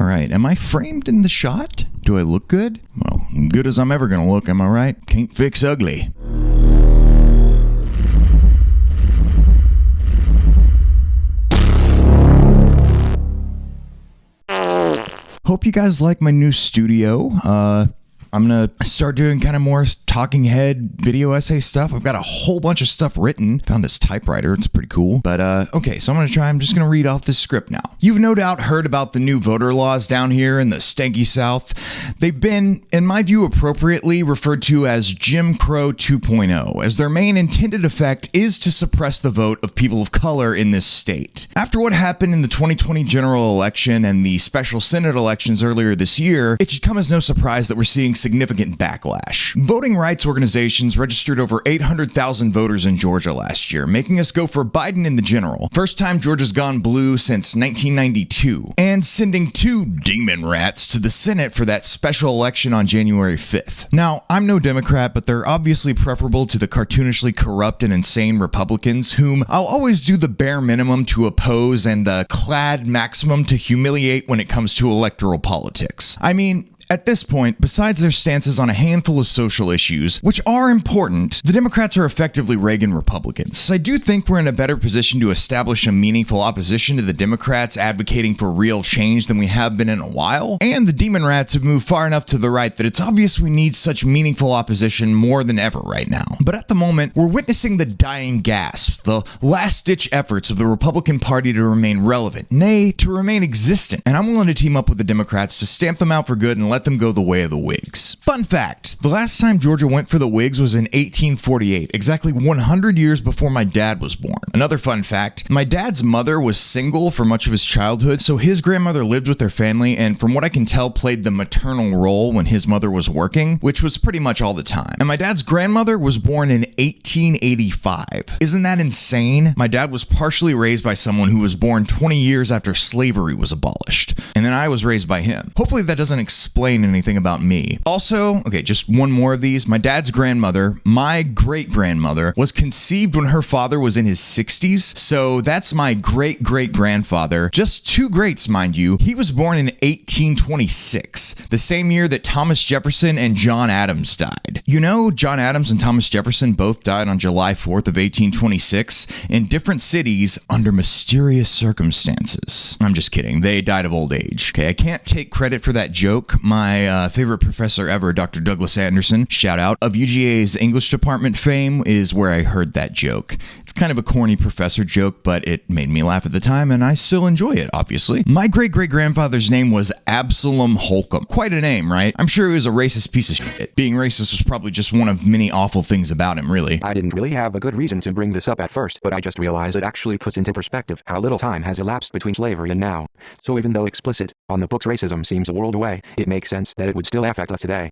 All right, am I framed in the shot? Do I look good? Well, good as I'm ever gonna look, am I right? Can't fix ugly. Hope you guys like my new studio. I'm gonna start doing kind of more talking head video essay stuff. I've got a whole bunch of stuff written. Found this typewriter, it's pretty cool. But okay, so I'm just gonna read off this script now. You've no doubt heard about the new voter laws down here in the stanky South. They've been, in my view, appropriately referred to as Jim Crow 2.0, as their main intended effect is to suppress the vote of people of color in this state. After what happened in the 2020 general election and the special Senate elections earlier this year, it should come as no surprise that we're seeing significant backlash. Voting rights organizations registered over 800,000 voters in Georgia last year, making us go for Biden in the general. First time Georgia's gone blue since 1992, and sending 2 demon rats to the Senate for that special election on January 5th. Now, I'm no Democrat, but they're obviously preferable to the cartoonishly corrupt and insane Republicans, whom I'll always do the bare minimum to oppose and the clad maximum to humiliate when it comes to electoral politics. I mean, at this point, besides their stances on a handful of social issues, which are important, the Democrats are effectively Reagan Republicans. I do think we're in a better position to establish a meaningful opposition to the Democrats advocating for real change than we have been in a while, and the Demon Rats have moved far enough to the right that it's obvious we need such meaningful opposition more than ever right now. But at the moment, we're witnessing the dying gasps, the last-ditch efforts of the Republican Party to remain relevant, nay, to remain existent, and I'm willing to team up with the Democrats to stamp them out for good and let them go the way of the Whigs. Fun fact, the last time Georgia went for the Whigs was in 1848, exactly 100 years before my dad was born. Another fun fact, my dad's mother was single for much of his childhood, so his grandmother lived with their family and from what I can tell played the maternal role when his mother was working, which was pretty much all the time. And my dad's grandmother was born in 1885. Isn't that insane? My dad was partially raised by someone who was born 20 years after slavery was abolished, and then I was raised by him. Hopefully that doesn't explain anything about me. Also, okay, just one more of these. My dad's grandmother, my great-grandmother, was conceived when her father was in his 60s, so that's my great-great-grandfather. Just 2 greats, mind you. He was born in 1826, the same year that Thomas Jefferson and John Adams died. You know, John Adams and Thomas Jefferson both died on July 4th of 1826 in different cities under mysterious circumstances. I'm just kidding. They died of old age. Okay, I can't take credit for that joke. My favorite professor ever, Dr. Douglas Anderson, shout out, of UGA's English department fame is where I heard that joke. It's kind of a corny professor joke, but it made me laugh at the time, and I still enjoy it, obviously. My great-great-grandfather's name was Absalom Holcomb. Quite a name, right? I'm sure he was a racist piece of shit. Being racist was probably just one of many awful things about him, really. I didn't really have a good reason to bring this up at first, but I just realized it actually puts into perspective how little time has elapsed between slavery and now. So even though explicit, on the books racism seems a world away, it makes sense that it would still affect us today.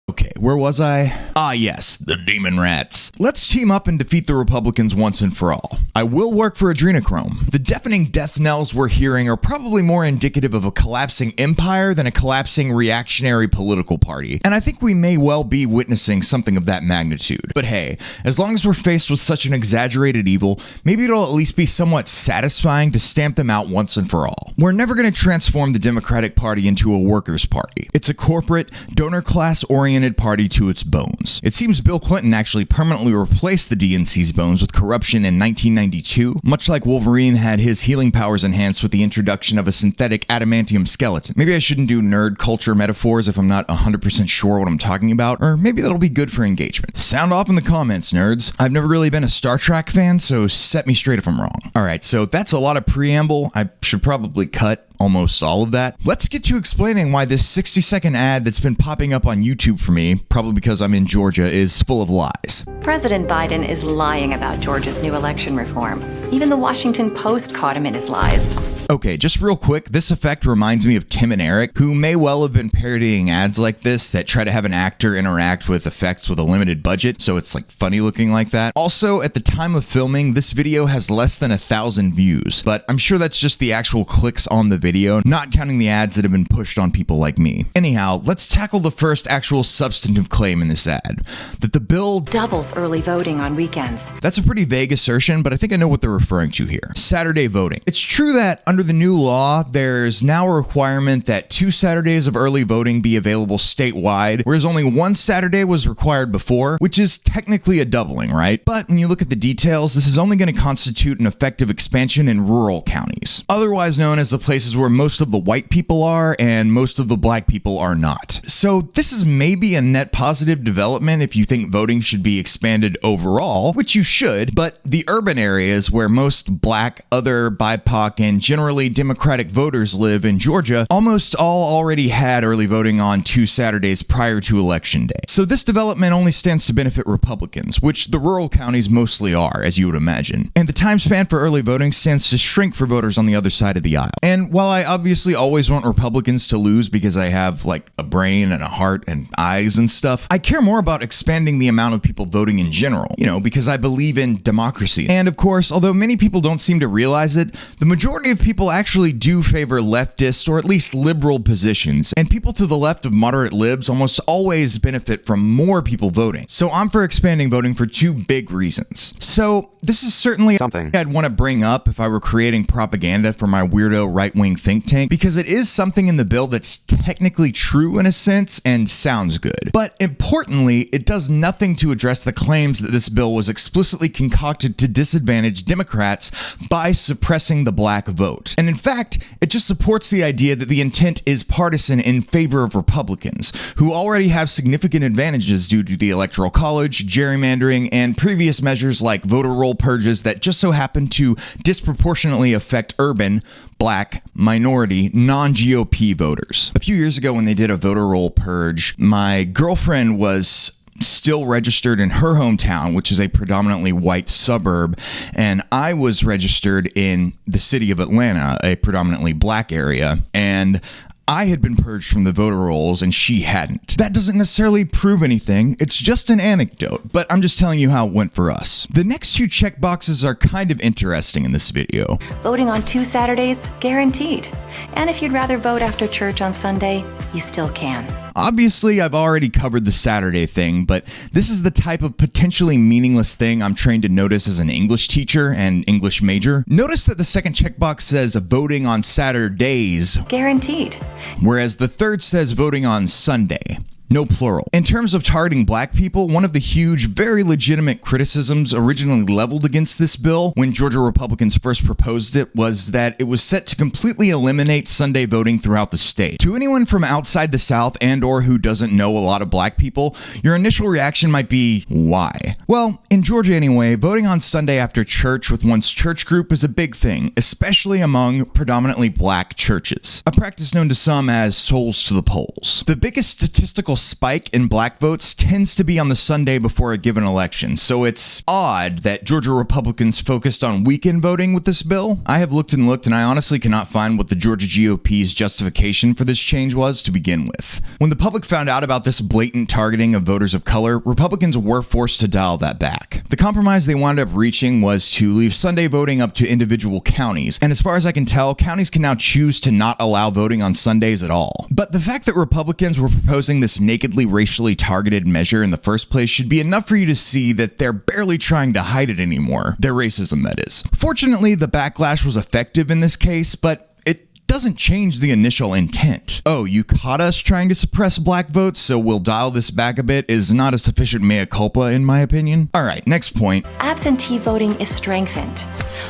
Okay, where was I? Ah, yes, the Demon Rats. Let's team up and defeat the Republicans once and for all. I will work for adrenochrome. The deafening death knells we're hearing are probably more indicative of a collapsing empire than a collapsing reactionary political party, and I think we may well be witnessing something of that magnitude. But hey, as long as we're faced with such an exaggerated evil, maybe it'll at least be somewhat satisfying to stamp them out once and for all. We're never going to transform the Democratic Party into a workers' party. It's a corporate, donor class-oriented party to its bones. It seems Bill Clinton actually permanently replaced the DNC's bones with corruption in 1992, much like Wolverine had his healing powers enhanced with the introduction of a synthetic adamantium skeleton. Maybe I shouldn't do nerd culture metaphors if I'm not 100% sure what I'm talking about, or maybe that'll be good for engagement. Sound off in the comments, nerds. I've never really been a Star Trek fan, so set me straight if I'm wrong. Alright, so that's a lot of preamble. I should probably cut almost all of that. Let's get to explaining why this 60-second ad that's been popping up on YouTube for me, probably because I'm in Georgia, is full of lies. President Biden is lying about Georgia's new election reform. Even the Washington Post caught him in his lies. Okay, just real quick, this effect reminds me of Tim and Eric, who may well have been parodying ads like this that try to have an actor interact with effects with a limited budget, so it's like funny looking like that. Also, at the time of filming, this video has less than 1,000 views, but I'm sure that's just the actual clicks on the video, not counting the ads that have been pushed on people like me. Anyhow, let's tackle the first actual substantive claim in this ad, that the bill doubles early voting on weekends. That's a pretty vague assertion, but I think I know what they're referring to here? Saturday voting. It's true that under the new law, there's now a requirement that 2 Saturdays of early voting be available statewide, whereas only 1 Saturday was required before, which is technically a doubling, right? But when you look at the details, this is only going to constitute an effective expansion in rural counties, otherwise known as the places where most of the white people are and most of the black people are not. So this is maybe a net positive development if you think voting should be expanded overall, which you should, but the urban areas where most black, other, BIPOC, and generally Democratic voters live in Georgia almost all already had early voting on 2 Saturdays prior to Election Day. So this development only stands to benefit Republicans, which the rural counties mostly are, as you would imagine. And the time span for early voting stands to shrink for voters on the other side of the aisle. And while I obviously always want Republicans to lose because I have like a brain and a heart and eyes and stuff, I care more about expanding the amount of people voting in general, because I believe in democracy. And of course, although many people don't seem to realize it, the majority of people actually do favor leftist or at least liberal positions, and people to the left of moderate libs almost always benefit from more people voting. So I'm for expanding voting for 2 big reasons. So this is certainly something I'd want to bring up if I were creating propaganda for my weirdo right-wing think tank, because it is something in the bill that's technically true in a sense and sounds good. But importantly, it does nothing to address the claims that this bill was explicitly concocted to disadvantage Democrats by suppressing the black vote. And in fact, it just supports the idea that the intent is partisan in favor of Republicans, who already have significant advantages due to the Electoral College, gerrymandering, and previous measures like voter roll purges that just so happen to disproportionately affect urban, black, minority, non-GOP voters. A few years ago when they did a voter roll purge, my girlfriend was still registered in her hometown, which is a predominantly white suburb, and I was registered in the city of Atlanta, a predominantly black area, and I had been purged from the voter rolls and she hadn't. That doesn't necessarily prove anything, it's just an anecdote, but I'm just telling you how it went for us. The next 2 checkboxes are kind of interesting in this video. Voting on 2 Saturdays, guaranteed. And if you'd rather vote after church on Sunday, you still can. Obviously, I've already covered the Saturday thing, but this is the type of potentially meaningless thing I'm trained to notice as an English teacher and English major. Notice that the second checkbox says voting on Saturdays, guaranteed, whereas the third says voting on Sunday. No plural. In terms of targeting black people, one of the huge, very legitimate criticisms originally leveled against this bill when Georgia Republicans first proposed it was that it was set to completely eliminate Sunday voting throughout the state. To anyone from outside the South and or who doesn't know a lot of black people, your initial reaction might be, why? Well, in Georgia anyway, voting on Sunday after church with one's church group is a big thing, especially among predominantly black churches, a practice known to some as souls to the polls. The biggest statistical spike in black votes tends to be on the Sunday before a given election, so it's odd that Georgia Republicans focused on weekend voting with this bill. I have looked and I honestly cannot find what the Georgia GOP's justification for this change was to begin with. When the public found out about this blatant targeting of voters of color, Republicans were forced to dial that back. The compromise they wound up reaching was to leave Sunday voting up to individual counties, and as far as I can tell, counties can now choose to not allow voting on Sundays at all. But the fact that Republicans were proposing this nakedly racially targeted measure in the first place should be enough for you to see that they're barely trying to hide it anymore. Their racism, that is. Fortunately, the backlash was effective in this case, but it doesn't change the initial intent. Oh, you caught us trying to suppress black votes, so we'll dial this back a bit is not a sufficient mea culpa in my opinion. Alright, next point. Absentee voting is strengthened.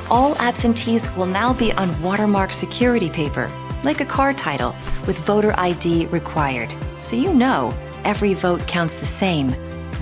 All absentees will now be on watermark security paper, like a car title, with voter ID required. So you know every vote counts the same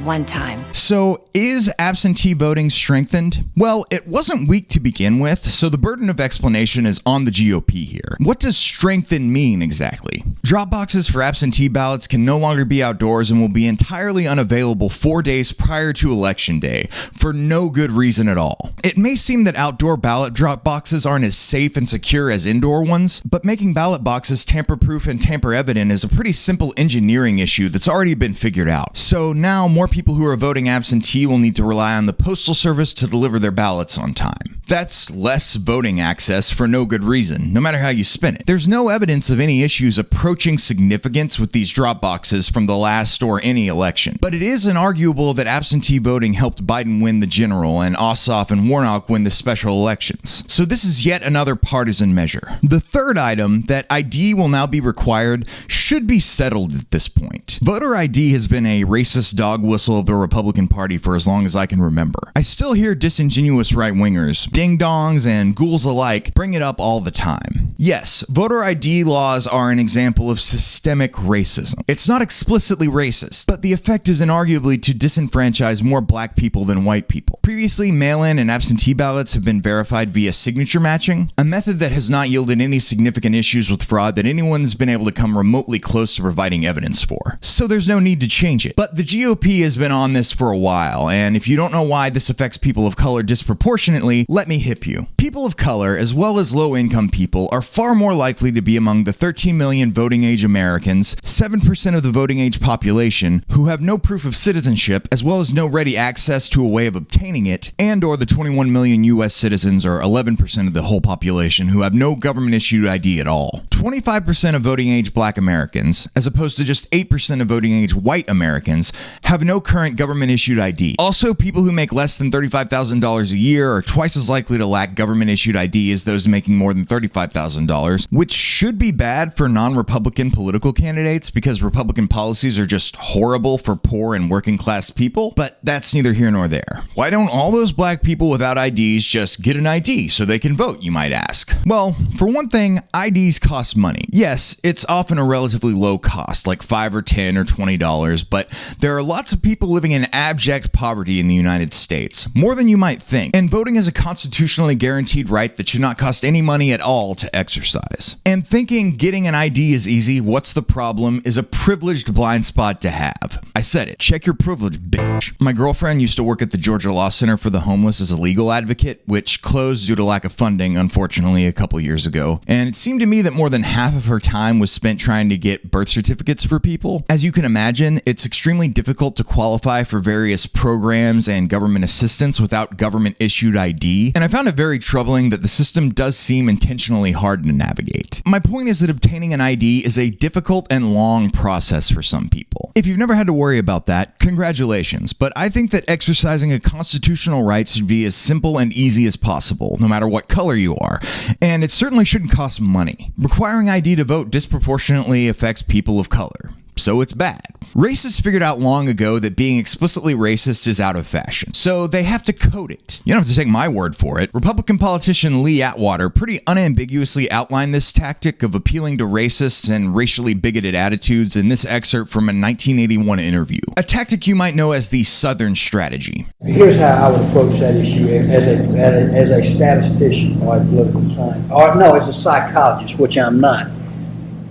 one time. So is absentee voting strengthened? Well, it wasn't weak to begin with, so the burden of explanation is on the GOP here. What does strengthen mean exactly? Drop boxes for absentee ballots can no longer be outdoors and will be entirely unavailable 4 days prior to Election Day for no good reason at all. It may seem that outdoor ballot drop boxes aren't as safe and secure as indoor ones, but making ballot boxes tamper-proof and tamper-evident is a pretty simple engineering issue that's already been figured out. So now more people who are voting absentee will need to rely on the Postal Service to deliver their ballots on time. That's less voting access for no good reason, no matter how you spin it. There's no evidence of any issues approaching significance with these drop boxes from the last or any election. But it is inarguable that absentee voting helped Biden win the general and Ossoff and Warnock win the special elections. So this is yet another partisan measure. The third item, that ID will now be required, should be settled at this point. Voter ID has been a racist dog whistle of the Republican Party for as long as I can remember. I still hear disingenuous right-wingers, ding-dongs and ghouls alike, bring it up all the time. Yes, voter ID laws are an example of systemic racism. It's not explicitly racist, but the effect is inarguably to disenfranchise more black people than white people. Previously, mail-in and absentee ballots have been verified via signature matching, a method that has not yielded any significant issues with fraud that anyone's been able to come remotely close to providing evidence for. So there's no need to change it. But the GOP has been on this for a while, and if you don't know why this affects people of color disproportionately, let me hip you. People of color, as well as low-income people, are far more likely to be among the 13 million voting-age Americans, 7% of the voting-age population, who have no proof of citizenship, as well as no ready access to a way of obtaining it, and or the 21 million U.S. citizens, or 11% of the whole population, who have no government-issued ID at all. 25% of voting-age black Americans, as opposed to just 8% of voting-age white Americans, have no current government-issued ID. Also, people who make less than $35,000 a year are twice as likely to lack government-issued ID as those making more than $35,000, which should be bad for non-Republican political candidates because Republican policies are just horrible for poor and working-class people, but that's neither here nor there. Why don't all those black people without IDs just get an ID so they can vote, you might ask? Well, for one thing, IDs cost money. Yes, it's often a relatively low cost, like $5 or $10 or $20, but there are lots of people living in abject poverty in the United States, more than you might think, and voting is a constitutionally guaranteed right that should not cost any money at all to exercise. And thinking getting an ID is easy, what's the problem, is a privileged blind spot to have. I said it. Check your privilege, bitch. My girlfriend used to work at the Georgia Law Center for the Homeless as a legal advocate, which closed due to lack of funding, unfortunately, a couple years ago. And it seemed to me that more than half of her time was spent trying to get birth certificates for people. As you can imagine, it's extremely difficult to qualify for various programs and government assistance without government-issued ID, and I found it very troubling that the system does seem intentionally hard to navigate. My point is that obtaining an ID is a difficult and long process for some people. If you've never had to worry about that, congratulations, but I think that exercising a constitutional right should be as simple and easy as possible, no matter what color you are, and it certainly shouldn't cost money. Requiring ID to vote disproportionately affects people of color, so it's bad. Racists figured out long ago that being explicitly racist is out of fashion, so they have to code it. You don't have to take my word for it. Republican politician Lee Atwater pretty unambiguously outlined this tactic of appealing to racists and racially bigoted attitudes in this excerpt from a 1981 interview. A tactic you might know as the Southern strategy. Here's how I would approach that issue as a statistician or a political scientist, or no, as a psychologist, which I'm not,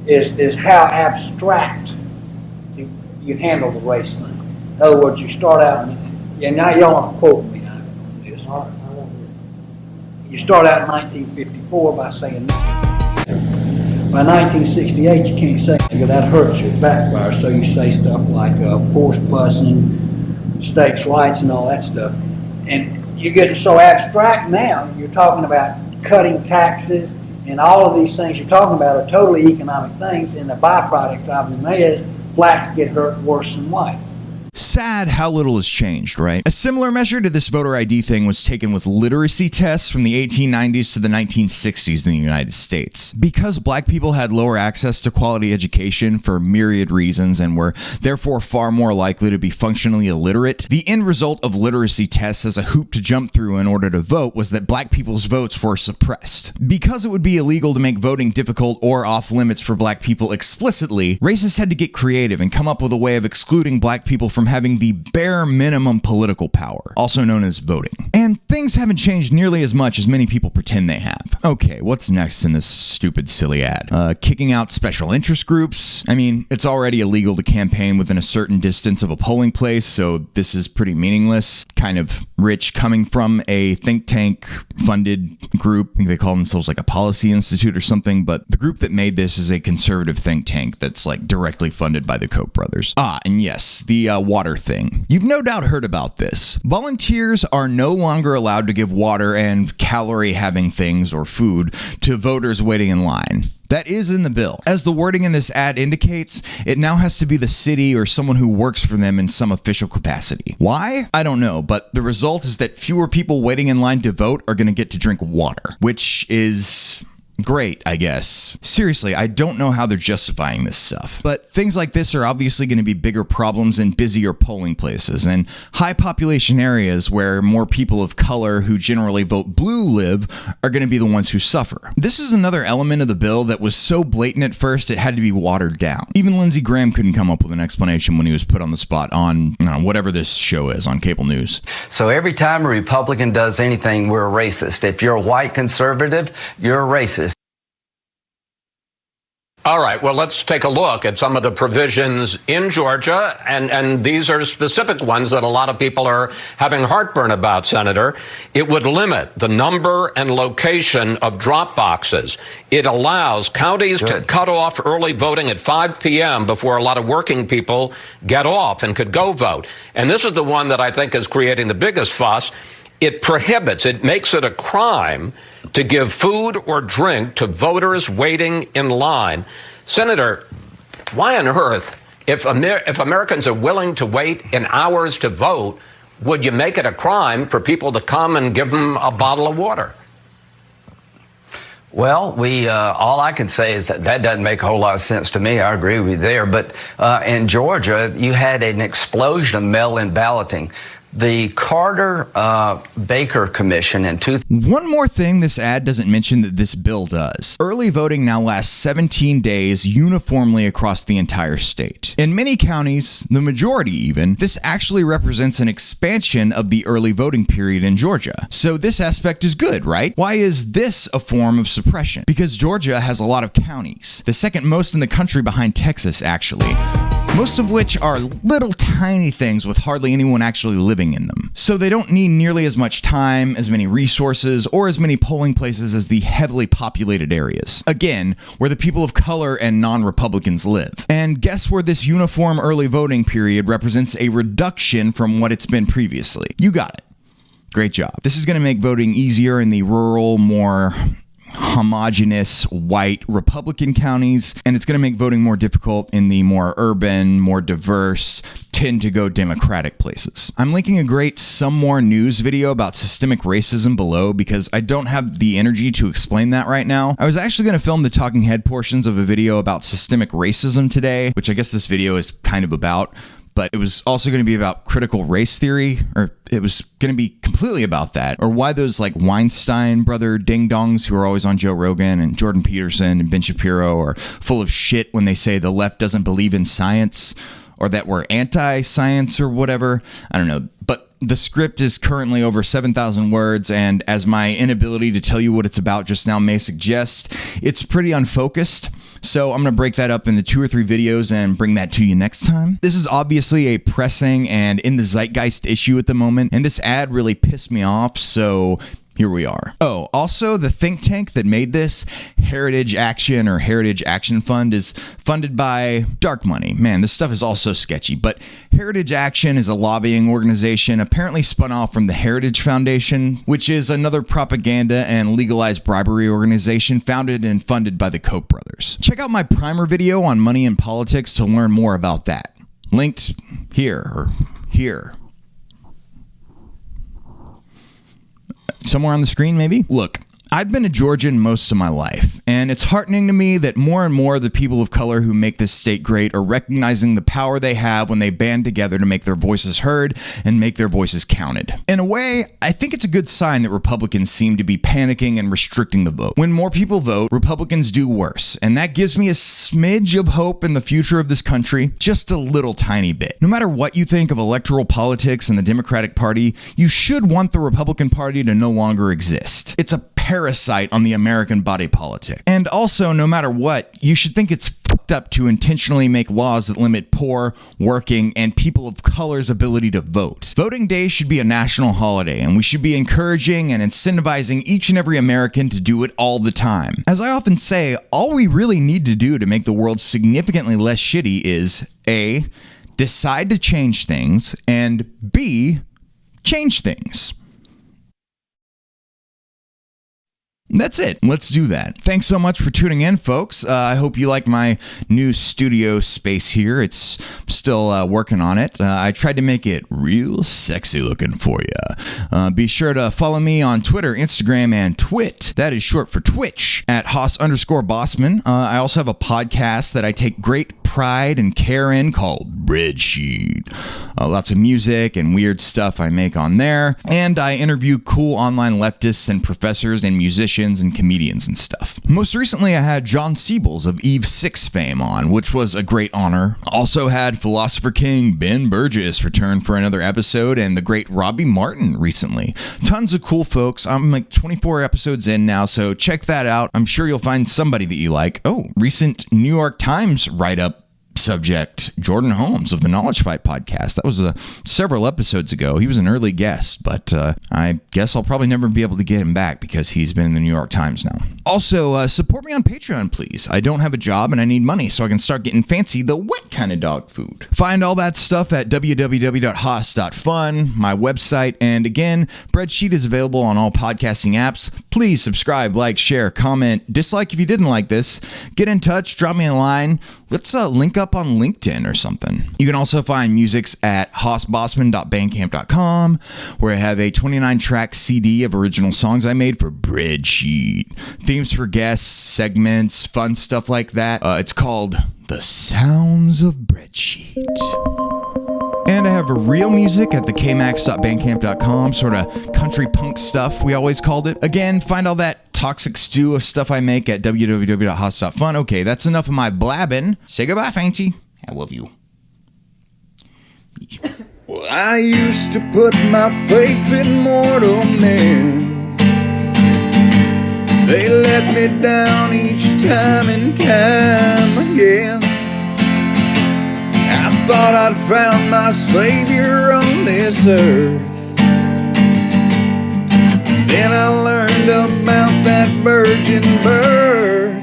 is how abstract you handle the race thing. In other words, you start out, and now you don't want to quote me on this. You start out in 1954 by saying, by 1968 you can't say because that hurts your backfire, so you say stuff like force busing, states' rights and all that stuff. And you're getting so abstract now, you're talking about cutting taxes and all of these things you're talking about are totally economic things, and the byproduct of them is blacks get hurt worse than white. Sad how little has changed, right? A similar measure to this voter ID thing was taken with literacy tests from the 1890s to the 1960s in the United States. Because black people had lower access to quality education for myriad reasons and were therefore far more likely to be functionally illiterate, the end result of literacy tests as a hoop to jump through in order to vote was that black people's votes were suppressed. Because it would be illegal to make voting difficult or off limits for black people explicitly, racists had to get creative and come up with a way of excluding black people from having the bare minimum political power, also known as voting. And things haven't changed nearly as much as many people pretend they have. Okay, what's next in this stupid, silly ad? Kicking out special interest groups? I mean, it's already illegal to campaign within a certain distance of a polling place, so this is pretty meaningless. Kind of rich coming from a think tank funded group. I think they call themselves like a policy institute or something, but the group that made this is a conservative think tank that's like directly funded by the Koch brothers. And yes, the water thing. You've no doubt heard about this. Volunteers are no longer allowed to give water and calorie-having things or food to voters waiting in line. That is in the bill. As the wording in this ad indicates, it now has to be the city or someone who works for them in some official capacity. Why? I don't know, but the result is that fewer people waiting in line to vote are going to get to drink water, which is great, I guess. Seriously, I don't know how they're justifying this stuff. But things like this are obviously going to be bigger problems in busier polling places and high population areas where more people of color who generally vote blue live are going to be the ones who suffer. This is another element of the bill that was so blatant at first it had to be watered down. Even Lindsey Graham couldn't come up with an explanation when he was put on the spot on whatever this show is on cable news. So every time a Republican does anything, we're a racist. If you're a white conservative, you're a racist. All right, well, let's take a look at some of the provisions in Georgia, and these are specific ones that a lot of people are having heartburn about, Senator. It would limit the number and location of drop boxes. It allows counties to cut off early voting at 5 p.m. before a lot of working people get off and could go vote. And this is the one that I think is creating the biggest fuss. It makes it a crime to give food or drink to voters waiting in line. Senator, why on earth, if Americans are willing to wait in hours to vote, would you make it a crime for people to come and give them a bottle of water? Well, all I can say is that doesn't make a whole lot of sense to me. I agree with you there. But in Georgia, you had an explosion of mail-in balloting. The Carter-Baker Commission in One more thing this ad doesn't mention that this bill does. Early voting now lasts 17 days uniformly across the entire state. In many counties, the majority even, this actually represents an expansion of the early voting period in Georgia. So this aspect is good, right? Why is this a form of suppression? Because Georgia has a lot of counties, the second most in the country behind Texas, actually. Most of which are little tiny things with hardly anyone actually living in them. So they don't need nearly as much time, as many resources, or as many polling places as the heavily populated areas. Again, where the people of color and non-Republicans live. And guess where this uniform early voting period represents a reduction from what it's been previously? You got it. Great job. This is going to make voting easier in the rural, more homogenous white Republican counties, and it's going to make voting more difficult in the more urban, more diverse, tend to go Democratic places. I'm linking a great Some More News video about systemic racism below because I don't have the energy to explain that right now. I was actually going to film the talking head portions of a video about systemic racism today, which I guess this video is kind of about, but it was also going to be about critical race theory, or it was going to be completely about that, or why those like Weinstein brother ding-dongs who are always on Joe Rogan and Jordan Peterson and Ben Shapiro are full of shit when they say the left doesn't believe in science, or that we're anti-science or whatever. I don't know, but the script is currently over 7,000 words, and as my inability to tell you what it's about just now may suggest, it's pretty unfocused. So I'm going to break that up into 2 or 3 videos and bring that to you next time. This is obviously a pressing and in the zeitgeist issue at the moment, and this ad really pissed me off, so here we are. Oh, also, the think tank that made this, Heritage Action or Heritage Action Fund, is funded by dark money. Man, this stuff is all so sketchy. But Heritage Action is a lobbying organization apparently spun off from the Heritage Foundation, which is another propaganda and legalized bribery organization founded and funded by the Koch brothers. Check out my primer video on money and politics to learn more about that. Linked here or here. Somewhere on the screen, maybe? Look, I've been a Georgian most of my life, and it's heartening to me that more and more of the people of color who make this state great are recognizing the power they have when they band together to make their voices heard and make their voices counted. In a way, I think it's a good sign that Republicans seem to be panicking and restricting the vote. When more people vote, Republicans do worse, and that gives me a smidge of hope in the future of this country, just a little tiny bit. No matter what you think of electoral politics and the Democratic Party, you should want the Republican Party to no longer exist. It's a parasite on the American body politic. And also, no matter what, you should think it's fucked up to intentionally make laws that limit poor, working, and people of color's ability to vote. Voting Day should be a national holiday, and we should be encouraging and incentivizing each and every American to do it all the time. As I often say, all we really need to do to make the world significantly less shitty is A, decide to change things, and B, change things. That's it. Let's do that. Thanks so much for tuning in, folks. I hope you like my new studio space here. It's still working on it. I tried to make it real sexy looking for you. Be sure to follow me on Twitter, Instagram, and Twit. That is short for Twitch, at Hoss_Bossman. I also have a podcast that I take great pride and care in called Breadsheet. Lots of music and weird stuff I make on there. And I interview cool online leftists and professors and musicians and comedians and stuff. Most recently, I had John Siebels of Eve 6 fame on, which was a great honor. Also had philosopher king Ben Burgess return for another episode, and the great Robbie Martin recently. Tons of cool folks. I'm like 24 episodes in now, so check that out. I'm sure you'll find somebody that you like. Oh, recent New York Times write-up subject, Jordan Holmes of the Knowledge Fight podcast. That was several episodes ago. He was an early guest, but I guess I'll probably never be able to get him back because he's been in the New York Times now. Also, support me on Patreon, please. I don't have a job and I need money so I can start getting fancy, the wet kind of dog food. Find all that stuff at www.hoss.fun, my website, and again, Breadsheet is available on all podcasting apps. Please subscribe, like, share, comment, dislike if you didn't like this. Get in touch, drop me a line. Let's link up on LinkedIn or something. You can also find musics at hossbossman.bandcamp.com, where I have a 29-track CD of original songs I made for Breadsheet. Themes for guests, segments, fun stuff like that. It's called The Sounds of Breadsheet. And I have real music at the kmax.bandcamp.com, sort of country punk stuff, we always called it. Again, find all that toxic stew of stuff I make at www.hoss.fun. Okay, that's enough of my blabbing. Say goodbye, Fancy. I love you. Well, I used to put my faith in mortal men. They let me down each time and time again. I thought I'd found my savior on this earth. Then I learned about that virgin birth.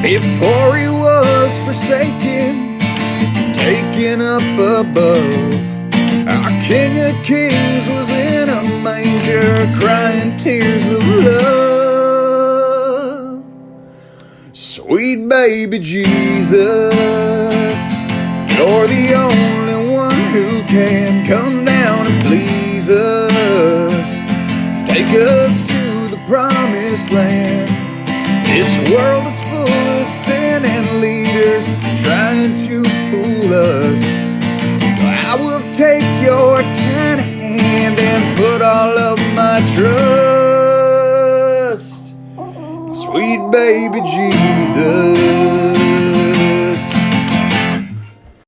Before he was forsaken, taken up above, our King of Kings was in a manger, crying tears of love. Sweet baby Jesus, you're the only one who can come down and please us. Take us to the promised land. This world is full of sin and leaders trying to fool us. I will take your tiny hand and put all of my trust. Sweet baby Jesus.